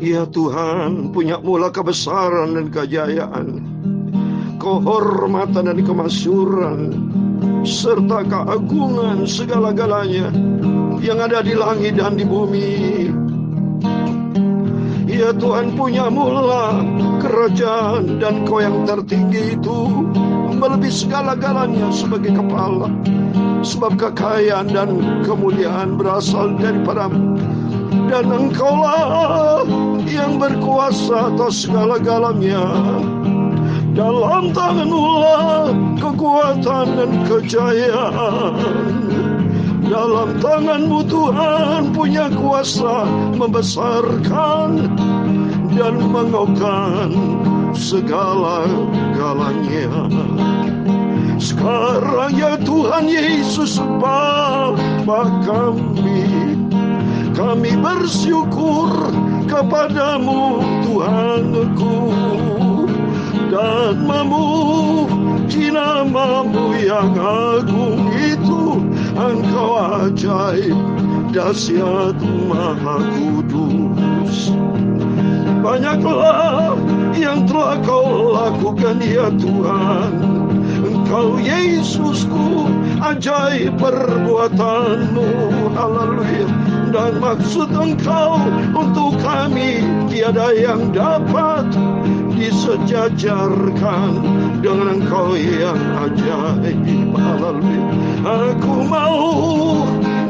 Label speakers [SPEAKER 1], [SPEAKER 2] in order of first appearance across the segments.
[SPEAKER 1] Ya Tuhan, punya mula kebesaran dan kejayaan, kehormatan dan kemasyuran, serta keagungan segala-galanya yang ada di langit dan di bumi. Ya Tuhan, punya mula kerajaan, dan Kau yang tertinggi itu melebihi segala-galanya sebagai kepala. Sebab kekayaan dan kemuliaan berasal daripada-Mu, dan Engkaulah yang berkuasa atas segala-galanya. Dalam tangan-Mu lah kekuatan dan kejayaan. Dalam tangan-Mu Tuhan punya kuasa membesarkan dan mengokohkan segala-galanya. Sekarang ya Tuhan Yesus Bapa kami bersyukur kepadamu Tuhanku, dan memuji nama-Mu yang agung itu. Engkau ajaib, dahsyat, maha kudus. Banyaklah yang telah Kau lakukan ya Tuhan. Engkau Yesusku, ajaib perbuatan-Mu, haleluya. Dan maksud Engkau untuk kami tiada yang dapat disejajarkan dengan Engkau yang ajaib, haleluya. Aku mau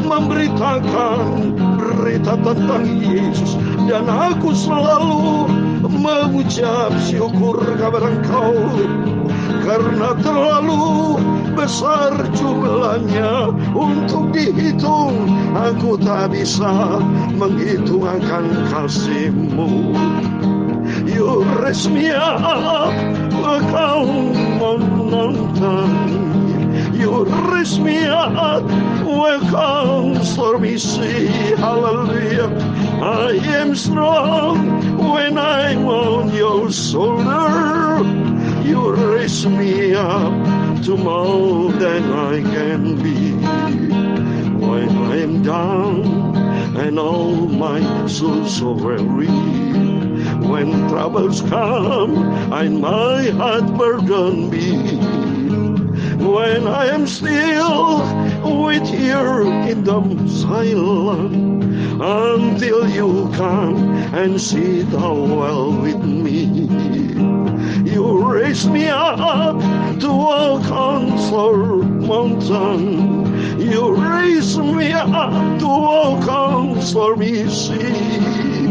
[SPEAKER 1] memberitakan berita tentang Yesus, dan aku selalu mengucap syukur kepada Engkau, karena terlalu besar jumlahnya untuk dihitung. Aku tak bisa menghitung akan kasih-Mu. You raise me up, Kau menonton. You raise me up, welcome stormy sea, hallelujah. I am strong when I'm on your shoulder. You raise me up to more than I can be. When I am down and all my soul so weary, when troubles come and my heart burden me, when I am still with you in the silence, until you come and sit well with me. You raise me up to walk on slow mountain. You raise me up to walk on stormy sea.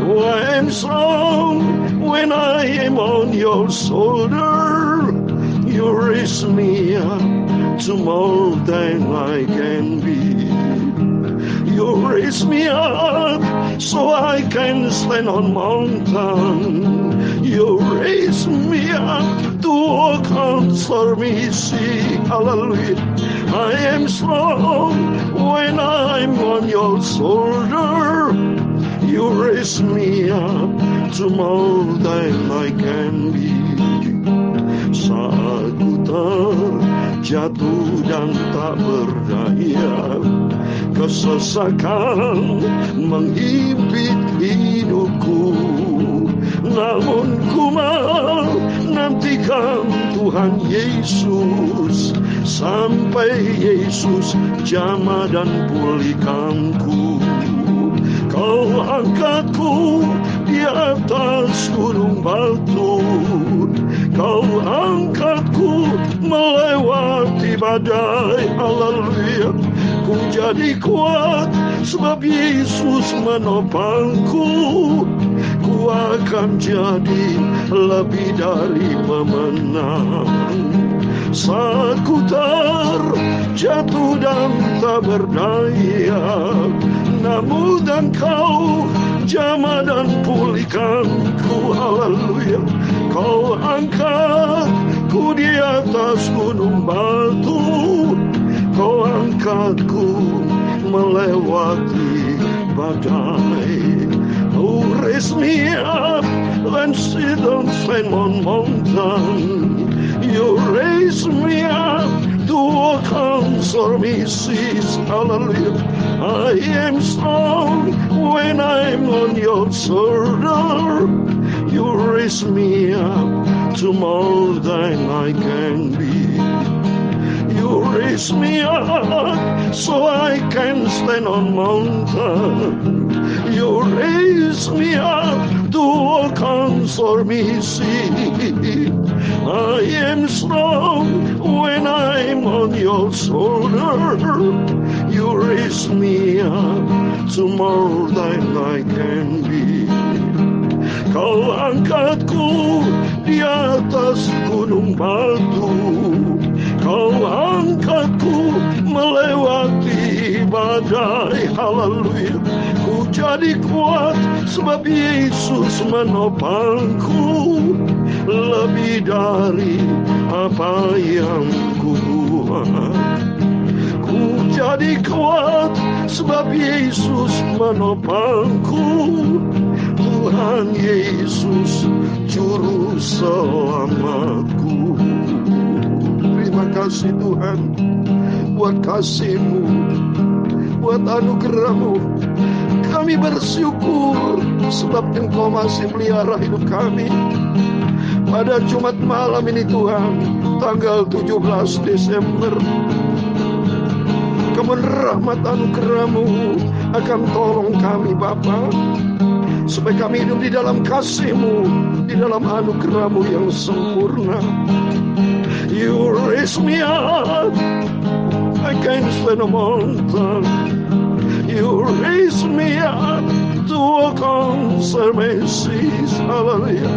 [SPEAKER 1] I am strong when I am on your shoulder. You raise me up to more than I can be. You raise me up so I can stand on mountain. You raise me up to walk on stormy sea. Hallelujah. I am strong when I'm on your shoulder. You raise me up to more than I can be. Saat ku terjatuh dan tak berdaya, kesesakan menghimpit hidupku, namun ku mau nantikan Tuhan Yesus sampai Yesus jamah dan pulihkanku. Kau angkatku di atas gunung batu, Kau angkatku melewati badai, haleluya. Ku jadi kuat sebab Yesus menopangku. Ku akan jadi lebih dari pemenang. Saat ku terjatuh dan tak berdaya, namun Engkau jamah dan pulihkanku, haleluya. Kau angkatku di atas gunung batu, Kau angkatku melewati badai. Oh, raise me up and sit on Simon Mountain. You raise me up to walk on stormy seas, hallelujah. I am strong when I'm on your shoulder, you raise me up to more than I can be. You raise me up so I can stand on mountain. You raise me up to walk on stormy sea. I am strong when I'm on your shoulder. You raise me up to more than I can be. Kau angkatku di atas gunung batu. Kau angkatku melewati badai. Haleluya. Ku jadi kuat sebab Yesus menopangku. Lebih dari apa yang ku buat. Ku jadi kuat sebab Yesus menopangku. Tuhan Yesus juru selamatku. Terima kasih Tuhan buat kasih-Mu, buat anugerah-Mu. Kami bersyukur sebab Engkau masih melihara hidup kami. Pada Jumat malam ini Tuhan, tanggal 17 Desember, kemudian rahmat anugerah-Mu akan tolong kami Bapa, supaya kami hidup di dalam kasih-Mu, di dalam anugerah-Mu yang sempurna. You raise me up against the mountain. You raise me up to walk on stormy seas. Hallelujah.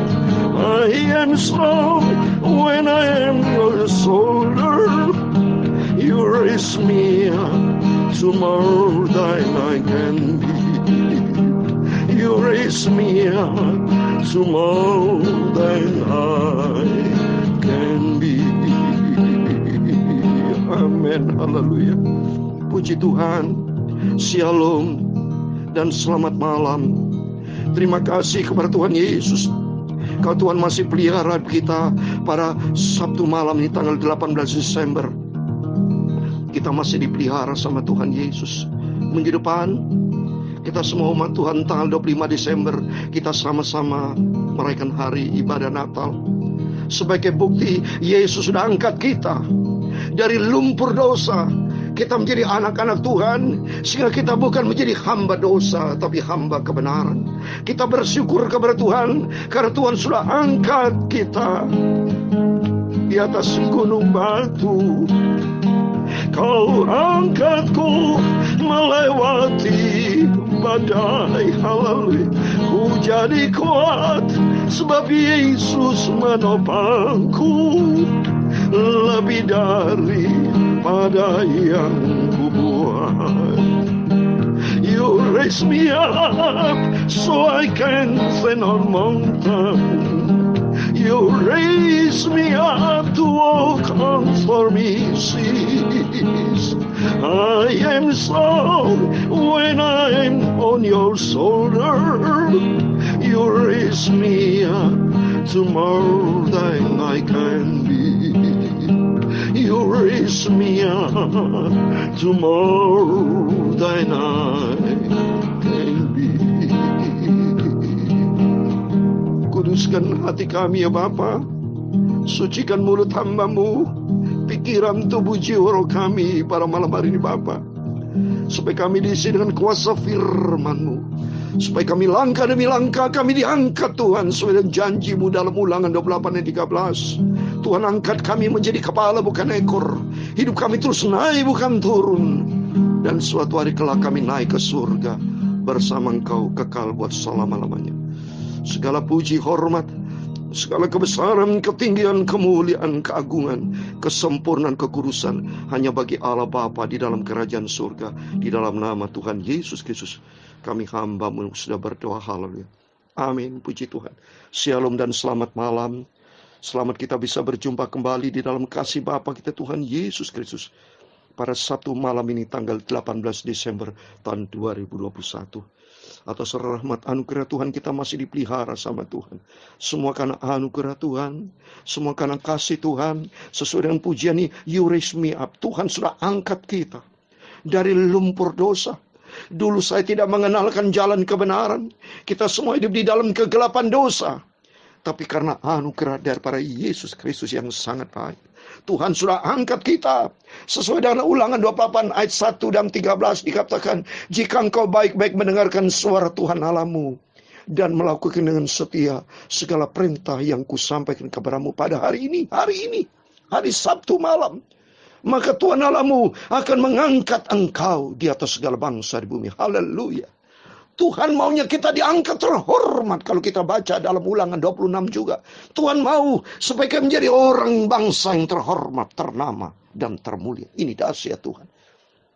[SPEAKER 1] I am strong when I am your shoulder. You raise me up to more than I can be. You raise me up to more than I can be. Amin. Haleluya. Puji Tuhan. Shalom dan selamat malam. Terima kasih kepada Tuhan Yesus. Kalau Tuhan masih pelihara kita pada Sabtu malam ini tanggal 18 Desember. Kita masih dipelihara sama Tuhan Yesus. Minggu depan kita semua umat Tuhan tanggal 25 Desember kita sama-sama merayakan hari ibadah Natal. Sebagai bukti Yesus sudah angkat kita dari lumpur dosa. Kita menjadi anak-anak Tuhan, sehingga kita bukan menjadi hamba dosa, tapi hamba kebenaran. Kita bersyukur kepada Tuhan, karena Tuhan sudah angkat kita di atas gunung batu. Kau angkatku melewati badai. Haleluya. Ku jadi kuat sebab Yesus menopangku. Lebih dari pada yang ku buat. You raise me up so I can stand on mountain. You raise me up to walk on stormy seas. I am strong when I'm on your shoulder. You raise me up to more than I can be. You raise me up to more than I can be. Kuduskan hati kami ya Bapa. Sucikan mulut hamba-Mu, pikiran, tubuh, jiwa, roh kami pada malam hari ini Bapa. Supaya kami diisi dengan kuasa firman-Mu. Supaya kami langkah demi langkah kami diangkat Tuhan sesuai dengan janji-Mu dalam Ulangan 28 ayat 13. Tuhan angkat kami menjadi kepala bukan ekor. Hidup kami terus naik bukan turun. Dan suatu hari kelak kami naik ke surga bersama Engkau kekal buat selama-lamanya. Segala puji, hormat, segala kebesaran, ketinggian, kemuliaan, keagungan, kesempurnaan, kekudusan hanya bagi Allah Bapa di dalam kerajaan surga. Di dalam nama Tuhan Yesus Kristus kami hamba-Mu sudah berdoa. Haleluya. Amin. Puji Tuhan. Shalom dan selamat malam. Selamat kita bisa berjumpa kembali di dalam kasih Bapa kita Tuhan Yesus Kristus pada Sabtu malam ini tanggal 18 Desember tahun 2021. Atas rahmat anugerah Tuhan kita masih dipelihara sama Tuhan. Semua karena anugerah Tuhan, semua karena kasih Tuhan, sesuai dengan pujian ini, you raise me up. Tuhan sudah angkat kita dari lumpur dosa. Dulu saya tidak mengenalkan jalan kebenaran. Kita semua hidup di dalam kegelapan dosa. Tapi karena anugerah daripada Yesus Kristus yang sangat baik, Tuhan sudah angkat kita. Sesuai dengan Ulangan 28 ayat 1 dan 13 dikatakan, jika engkau baik-baik mendengarkan suara Tuhan Allahmu dan melakukan dengan setia segala perintah yang kusampaikan kepadamu pada hari ini, hari Sabtu malam, maka Tuhan Allahmu akan mengangkat engkau di atas segala bangsa di bumi. Haleluya. Tuhan maunya kita diangkat terhormat. Kalau kita baca dalam Ulangan 26 juga, Tuhan mau supaya kita menjadi orang bangsa yang terhormat, ternama, dan termulia. Ini dahsyat Tuhan.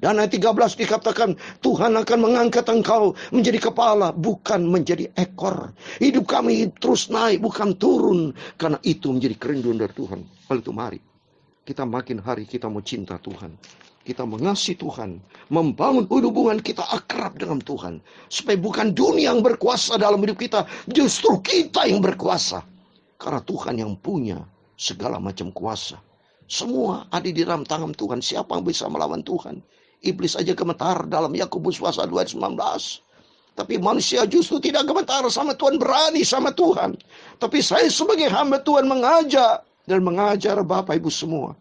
[SPEAKER 1] Dan ayat 13 dikatakan, Tuhan akan mengangkat engkau menjadi kepala, bukan menjadi ekor. Hidup kami terus naik, bukan turun. Karena itu menjadi kerinduan dari Tuhan. Oleh itu mari, kita makin hari kita mau cinta Tuhan. Kita mengasihi Tuhan. Membangun hubungan kita akrab dengan Tuhan. Supaya bukan dunia yang berkuasa dalam hidup kita. Justru kita yang berkuasa. Karena Tuhan yang punya segala macam kuasa. Semua ada di dalam tangan Tuhan. Siapa yang bisa melawan Tuhan? Iblis aja gemetar dalam Yakobus pasal 2 ayat 19. Tapi manusia justru tidak gemetar sama Tuhan, berani sama Tuhan. Tapi saya sebagai hamba Tuhan mengajak dan mengajar Bapak Ibu semua.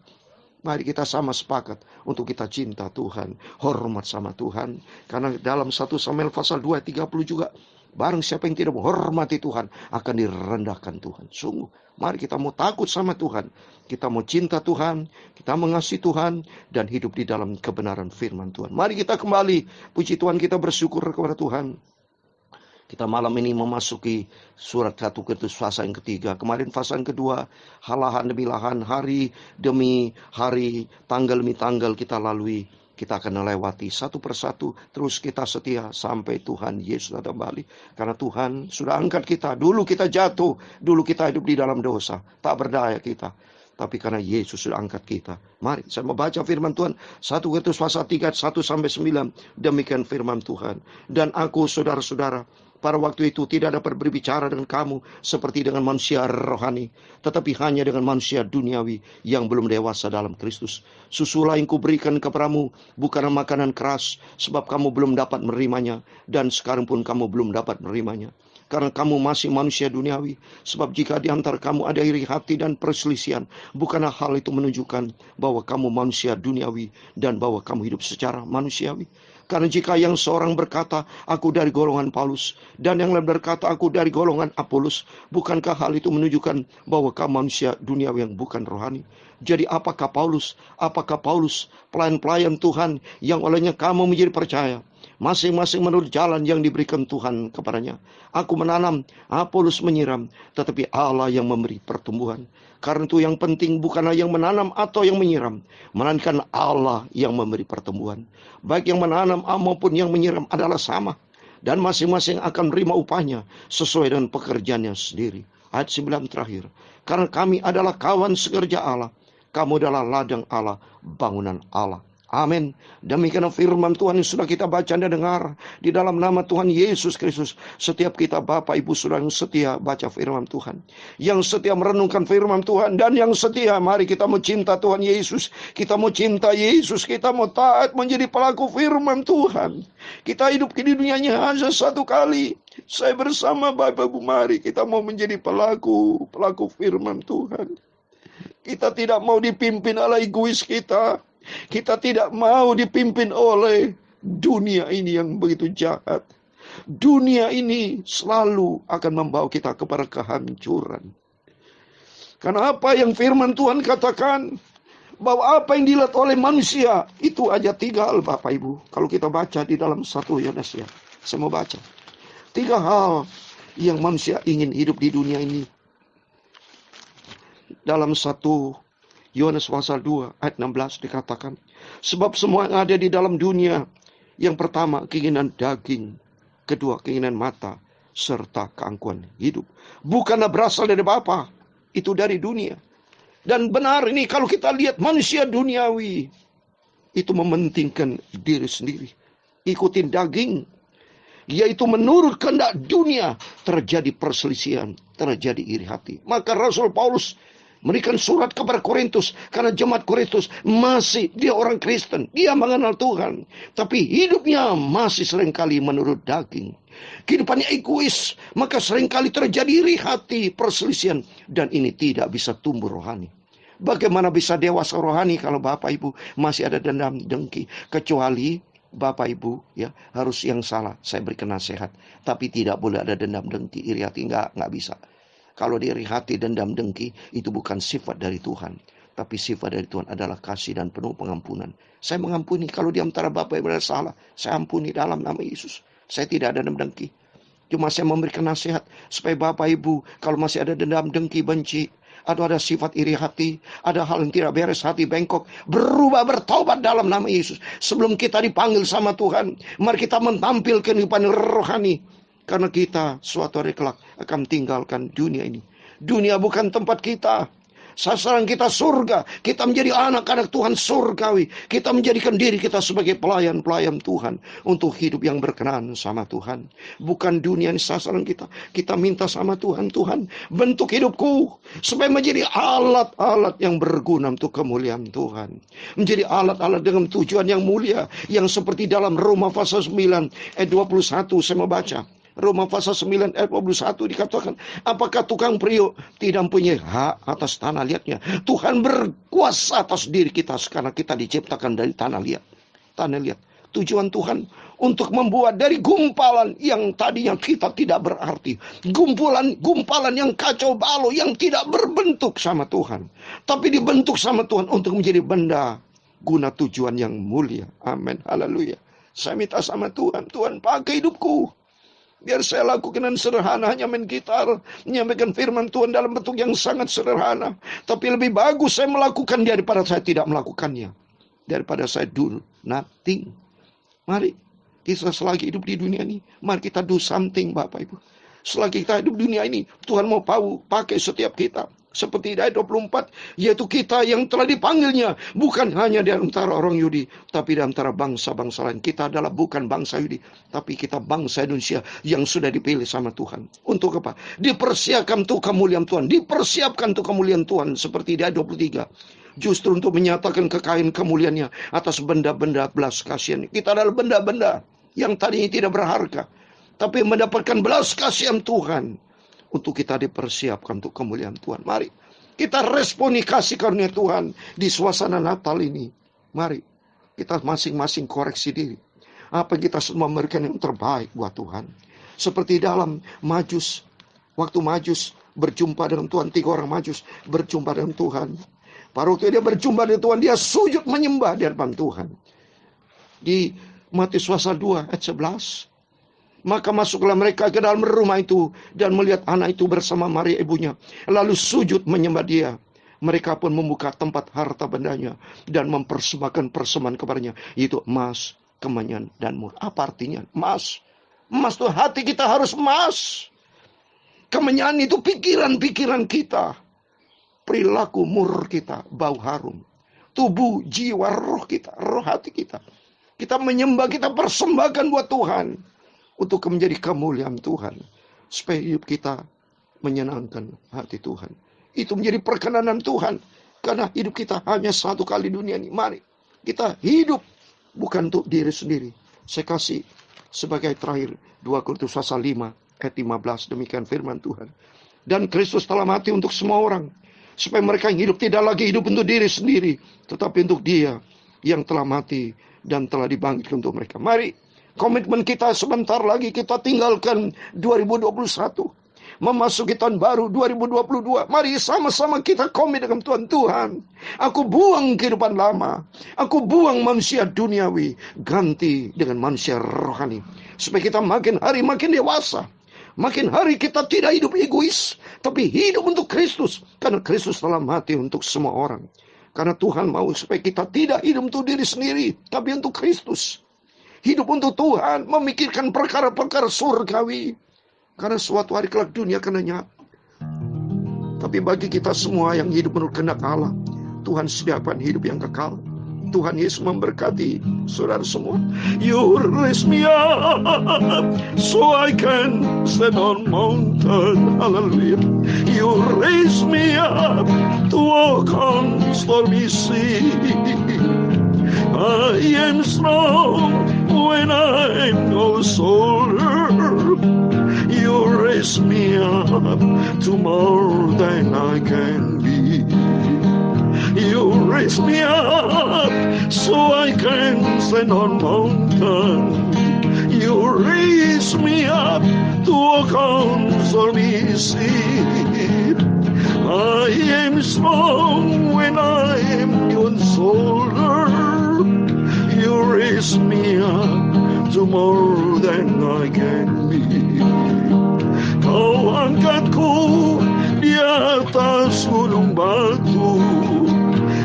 [SPEAKER 1] Mari kita sama sepakat untuk kita cinta Tuhan, hormat sama Tuhan. Karena dalam 1 Samuel pasal 2 ayat 30 juga, barang siapa yang tidak menghormati Tuhan akan direndahkan Tuhan. Sungguh, mari kita mau takut sama Tuhan. Kita mau cinta Tuhan, kita mengasihi Tuhan, dan hidup di dalam kebenaran firman Tuhan. Mari kita kembali, puji Tuhan, kita bersyukur kepada Tuhan. Kita malam ini memasuki surat 1 Korintus fasa yang ketiga. Kemarin fasa yang kedua, lahan demi lahan, hari demi hari, tanggal demi tanggal kita lalui. Kita akan melewati satu persatu, terus kita setia sampai Tuhan Yesus datang kembali. Karena Tuhan sudah angkat kita. Dulu kita jatuh, dulu kita hidup di dalam dosa. Tak berdaya kita. Tapi karena Yesus sudah angkat kita. Mari saya membaca firman Tuhan. 1 Korintus pasal 3 1-9. Demikian firman Tuhan. Dan aku saudara-saudara, pada waktu itu tidak dapat berbicara dengan kamu seperti dengan manusia rohani, tetapi hanya dengan manusia duniawi yang belum dewasa dalam Kristus. Susulah yang kuberikan kepadamu bukan makanan keras, sebab kamu belum dapat menerimanya, dan sekarang pun kamu belum dapat menerimanya. Karena kamu masih manusia duniawi. Sebab jika di antara kamu ada iri hati dan perselisihan, bukanlah hal itu menunjukkan bahwa kamu manusia duniawi dan bahwa kamu hidup secara manusiawi. Karena jika yang seorang berkata, aku dari golongan Paulus, dan yang lain berkata, aku dari golongan Apolos, bukankah hal itu menunjukkan bahwa kamu manusia duniawi yang bukan rohani? Jadi apakah Paulus? Apakah Paulus pelayan-pelayan Tuhan yang olehnya kamu menjadi percaya? Masing-masing menurut jalan yang diberikan Tuhan kepadanya. Aku menanam, Apolos menyiram, tetapi Allah yang memberi pertumbuhan. Karena itu yang penting bukanlah yang menanam atau yang menyiram, melainkan Allah yang memberi pertumbuhan. Baik yang menanam maupun yang menyiram adalah sama, dan masing-masing akan menerima upahnya sesuai dengan pekerjaannya sendiri. Ayat 9 terakhir. Karena kami adalah kawan sekerja Allah, kamu adalah ladang Allah, bangunan Allah. Amin. Demikian firman Tuhan yang sudah kita baca dan dengar di dalam nama Tuhan Yesus Kristus. Setiap kita Bapak Ibu Saudara yang setia baca firman Tuhan, yang setia merenungkan firman Tuhan, dan yang setia, mari kita mau cinta Tuhan Yesus. Kita mau cinta Yesus, kita mau taat menjadi pelaku firman Tuhan. Kita hidup di dunianya hanya satu kali. Saya bersama Bapak Ibu, mari kita mau menjadi pelaku firman Tuhan. Kita tidak mau dipimpin oleh egois kita. Kita tidak mau dipimpin oleh dunia ini yang begitu jahat. Dunia ini selalu akan membawa kita kepada kehancuran. Karena apa yang firman Tuhan katakan, bahwa apa yang dilihat oleh manusia, itu aja 3 hal Bapak Ibu. Kalau kita baca di dalam 1 Yohanes ya, saya mau baca. 3 hal yang manusia ingin hidup di dunia ini. Dalam 1 Yohanes pasal 2 ayat 16 dikatakan, sebab semua yang ada di dalam dunia, yang pertama keinginan daging, kedua keinginan mata, serta keangkuhan hidup, bukanlah berasal dari Bapa, itu dari dunia. Dan benar ini kalau kita lihat manusia duniawi, itu mementingkan diri sendiri, ikutin daging, yaitu menurut kehendak dunia, terjadi perselisihan, terjadi iri hati. Maka Rasul Paulus Memberikan surat kepada Korintus. Karena jemaat Korintus masih, dia orang Kristen. Dia mengenal Tuhan. Tapi hidupnya masih seringkali menurut daging. Kehidupannya egois. Maka seringkali terjadi iri hati, perselisihan. Dan ini tidak bisa tumbuh rohani. Bagaimana bisa dewasa rohani kalau Bapak Ibu masih ada dendam dengki? Kecuali Bapak Ibu ya harus yang salah. Saya berikan nasihat. Tapi tidak boleh ada dendam dengki, iri hati. Nggak bisa. Kalau diri hati dendam dengki, itu bukan sifat dari Tuhan. Tapi sifat dari Tuhan adalah kasih dan penuh pengampunan. Saya mengampuni kalau di antara Bapak Ibu ada salah. Saya ampuni dalam nama Yesus. Saya tidak ada dendam dengki. Cuma saya memberikan nasihat supaya Bapak Ibu kalau masih ada dendam dengki, benci, atau ada sifat iri hati, ada hal yang tidak beres, hati bengkok, berubah, bertobat dalam nama Yesus. Sebelum kita dipanggil sama Tuhan, mari kita menampilkan kehidupan rohani. Karena kita suatu hari kelak akan tinggalkan dunia ini. Dunia bukan tempat kita. Sasaran kita surga. Kita menjadi anak-anak Tuhan surgawi. Kita menjadikan diri kita sebagai pelayan-pelayan Tuhan. Untuk hidup yang berkenan sama Tuhan. Bukan dunia ini sasaran kita. Kita minta sama Tuhan. Tuhan, bentuk hidupku. Supaya menjadi alat-alat yang berguna untuk kemuliaan Tuhan. Menjadi alat-alat dengan tujuan yang mulia. Yang seperti dalam Roma pasal 9 ayat 21 saya membaca. Roma pasal 9 ayat 21 dikatakan, apakah tukang periuk tidak mempunyai hak atas tanah liatnya? Tuhan berkuasa atas diri kita karena kita diciptakan dari tanah liat. Tanah liat. Tujuan Tuhan untuk membuat dari gumpalan yang tadinya kita tidak berarti. Gumpalan yang kacau balau, yang tidak berbentuk sama Tuhan. Tapi dibentuk sama Tuhan untuk menjadi benda guna tujuan yang mulia. Amin. Haleluya. Saya minta sama Tuhan, Tuhan pakai hidupku. Biar saya lakukan dengan sederhana, hanya main gitar, menyampaikan firman Tuhan dalam bentuk yang sangat sederhana. Tapi lebih bagus saya melakukan daripada saya tidak melakukannya. Daripada saya do nothing. Mari, kita selagi hidup di dunia ini, mari kita do something Bapak Ibu. Selagi kita hidup di dunia ini, Tuhan mau pakai setiap kita. Seperti ayat 24, yaitu kita yang telah dipanggilnya. Bukan hanya di antara orang Yahudi, tapi di antara bangsa-bangsa lain. Kita adalah bukan bangsa Yahudi, tapi kita bangsa Indonesia yang sudah dipilih sama Tuhan. Untuk apa? Dipersiapkan untuk kemuliaan Tuhan. Dipersiapkan untuk kemuliaan Tuhan. Seperti di ayat 23. Justru untuk menyatakan kekayaan kemuliaannya atas benda-benda belas kasihan. Kita adalah benda-benda yang tadinya tidak berharga, tapi mendapatkan belas kasihan Tuhan. Untuk kita dipersiapkan untuk kemuliaan Tuhan. Mari kita responi kasih karunia Tuhan di suasana Natal ini. Mari kita masing-masing koreksi diri. Apa yang kita semua memberikan yang terbaik buat Tuhan. Seperti dalam Majus. Waktu Majus berjumpa dengan Tuhan. 3 orang Majus berjumpa dengan Tuhan. Pada waktu dia berjumpa dengan Tuhan, dia sujud menyembah di hadapan Tuhan. Di Matius pasal 2 ayat 11. Maka masuklah mereka ke dalam rumah itu dan melihat anak itu bersama Maria ibunya. Lalu sujud menyembah dia. Mereka pun membuka tempat harta bendanya dan mempersembahkan persembahan kepadanya, yaitu emas, kemenyan, dan mur. Apa artinya? Emas. Emas itu hati kita harus emas. Kemenyan itu pikiran-pikiran kita. Perilaku mur kita, bau harum. Tubuh, jiwa, roh kita, roh hati kita. Kita menyembah, kita persembahkan buat Tuhan. Untuk menjadi kemuliaan Tuhan. Supaya hidup kita menyenangkan hati Tuhan. Itu menjadi perkenanan Tuhan. Karena hidup kita hanya satu kali dunia ini. Mari kita hidup bukan untuk diri sendiri. Saya kasih sebagai terakhir 2 Korintus pasal 5 ayat 15. Demikian firman Tuhan. Dan Kristus telah mati untuk semua orang. Supaya mereka yang hidup tidak lagi hidup untuk diri sendiri. Tetapi untuk Dia yang telah mati dan telah dibangkitkan untuk mereka. Mari. Komitmen kita sebentar lagi kita tinggalkan 2021. Memasuki tahun baru 2022. Mari sama-sama kita komit dengan Tuhan. Aku buang kehidupan lama. Aku buang manusia duniawi. Ganti dengan manusia rohani. Supaya kita makin hari makin dewasa. Makin hari kita tidak hidup egois. Tapi hidup untuk Kristus. Karena Kristus telah mati untuk semua orang. Karena Tuhan mau supaya kita tidak hidup untuk diri sendiri. Tapi untuk Kristus. Hidup untuk Tuhan, memikirkan perkara-perkara surgawi. Karena suatu hari kelak dunia akan lenyap. Tapi bagi kita semua yang hidup menurut kehendak Allah, Tuhan sediakan hidup yang kekal. Tuhan Yesus memberkati saudara semua. You raise me up so I can stand on mountain. Hallelujah. You raise me up to walk on stormy sea. I am strong when I'm no soldier. You raise me up to more than I can be. You raise me up so I can stand on mountain. You raise me up to walk on stormy sea. I am strong when I am your soldier. You raise me up to more than I can be. Kau angkatku di atas gunung batu.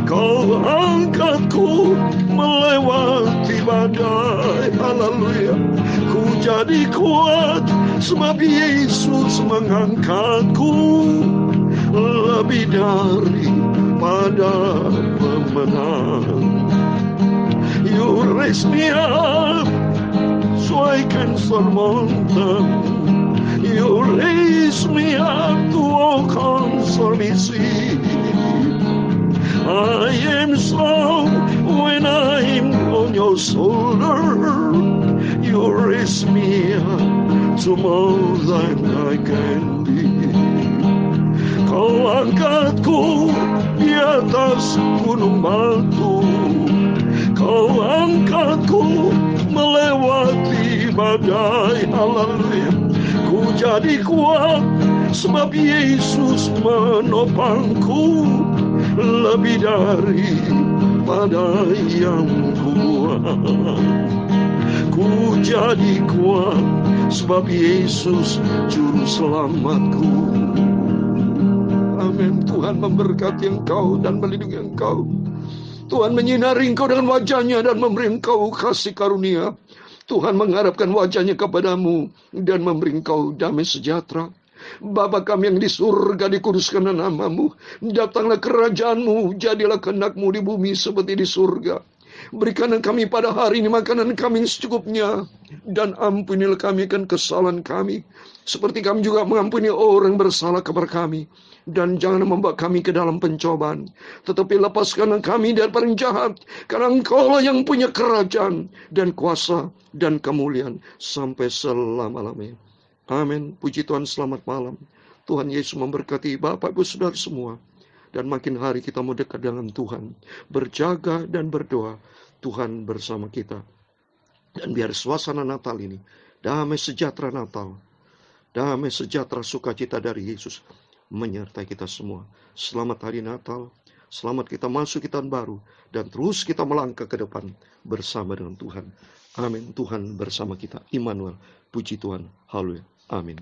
[SPEAKER 1] Kau angkatku melewati badai. Haleluya. Ku jadi kuat sebab Yesus mengangkatku. Lebih daripada pemenang. You raise me up so I can surmount them. You raise me up to walk on stormy sea. I am strong when I'm on your shoulder. You raise me up to more than I can be. Kau angkatku di atas gunung batu. Kau angkatku melewati badai. Haleluya. Ku jadi kuat sebab Yesus menopangku. Lebih daripada yang kuat. Ku jadi kuat sebab Yesus juru selamatku. Amin. Tuhan memberkati engkau dan melindungi engkau. Tuhan menyinari engkau dengan wajahnya dan memberi engkau kasih karunia. Tuhan mengharapkan wajahnya kepadamu dan memberi engkau damai sejahtera. Bapa kami yang di surga, dikuduskanlah namamu. Datanglah kerajaanmu, jadilah kehendakmu di bumi seperti di surga. Berikanlah kami pada hari ini makanan kami secukupnya. Dan ampunilah kami akan kesalahan kami, seperti kami juga mengampuni orang bersalah kepada kami. Dan jangan membawa kami ke dalam pencobaan, tetapi lepaskanlah kami dari orang jahat. Karena Engkaulah yang punya kerajaan dan kuasa dan kemuliaan sampai selama-lamanya. Amin. Puji Tuhan, selamat malam. Tuhan Yesus memberkati Bapak Ibu Saudara semua. Dan makin hari kita mau dekat dengan Tuhan. Berjaga dan berdoa. Tuhan bersama kita. Dan biar suasana Natal ini, damai sejahtera Natal, damai sejahtera sukacita dari Yesus menyertai kita semua. Selamat hari Natal. Selamat kita masuk ke tahun baru. Dan terus kita melangkah ke depan bersama dengan Tuhan. Amin. Tuhan bersama kita. Immanuel. Puji Tuhan. Haleluya. Amin.